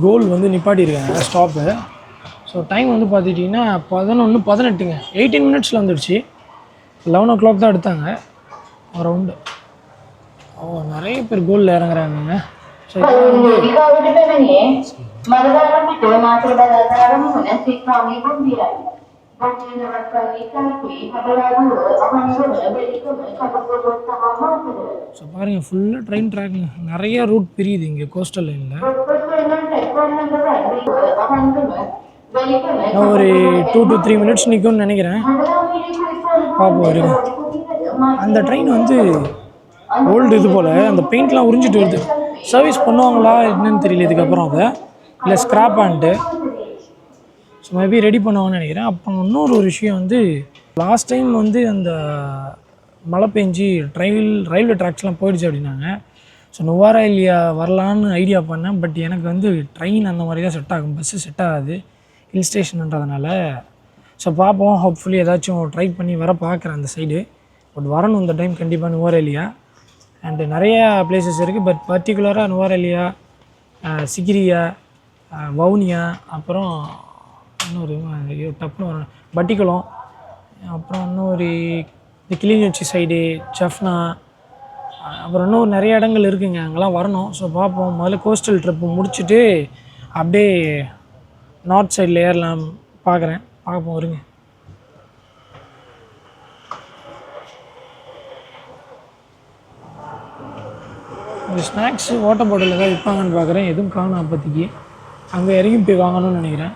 கோல் வந்து நிப்பாட்டியிருக்காங்க stop. So time வந்து பார்த்துட்டிங்கன்னா 11:18ங்க. 18 மினிட்ஸில் வந்துடுச்சு. 11 o'clock தான் எடுத்தாங்க ரவுண்டு. நிறைய பேர் கோலில் இறங்குறாங்க. ஸோ ஸோ பாருங்கள், ஃபுல்லாக ட்ரெயின் ட்ராக்குங்க. நிறைய ரூட் பிரியுது இங்கே கோஸ்டல் லைனில். ஒரு 2 to 3 minutes நிற்கும்னு நினைக்கிறேன். பார்ப்போம் வருங்க. அந்த ட்ரெயின் வந்து ஓல்டு இது போல் அந்த பெயிண்ட்லாம் உறிஞ்சிட்டு வருது. சர்வீஸ் பண்ணுவாங்களா என்னன்னு தெரியல இதுக்கப்புறம். அதை இல்லை scrap and so maybe ready பண்ணுவாங்கன்னு நினைக்கிறேன். அப்போ இன்னொரு விஷயம் வந்து லாஸ்ட் டைம் வந்து அந்த மழை பெஞ்சு ரயில்வே ட்ராக்ஸ்லாம் போயிடுச்சு அப்படின்னாங்க. ஸோ நுவாரேலியா வரலான்னு ஐடியா பண்ணேன். பட் எனக்கு வந்து ட்ரெயின் அந்த மாதிரி தான் செட் ஆகும், பஸ்ஸு செட் ஆகாது ஹில் ஸ்டேஷனுன்றதுனால. ஸோ பார்ப்போம், ஹோப்ஃபுல்லி ஏதாச்சும் ட்ரை பண்ணி வர பார்க்குறேன் அந்த சைடு. பட் வரணும் இந்த டைம் கண்டிப்பாக நுவாரேலியா. அண்டு நிறையா பிளேசஸ் இருக்குது. பட் பர்டிகுலராக நுவாரேலியா, சிகிரியா, வவுனியா, அப்புறம் இன்னொரு டப்புன்னு வரும் பட்டிக்குளம், அப்புறம் இன்னொரு இந்த கிளிநொச்சி சைடு ஜஃப்னா, அப்புறம் இன்னும் நிறைய இடங்கள் இருக்குதுங்க. அங்கெல்லாம் வரணும். ஸோ பார்ப்போம். முதல்ல கோஸ்டல் ட்ரிப்பு முடிச்சுட்டு அப்படியே நார்த் சைடில் ஏறலாம் பார்க்குறேன். பார்ப்போம் வருங்க. இந்த ஸ்நாக்ஸு வாட்டர் பாட்டில் ஏதாவது விற்பாங்கன்னு பார்க்குறேன். எதுவும் காணும் அப்போதைக்கு. அங்கே இறங்கி போய் வாங்கணும்னு நினைக்கிறேன்.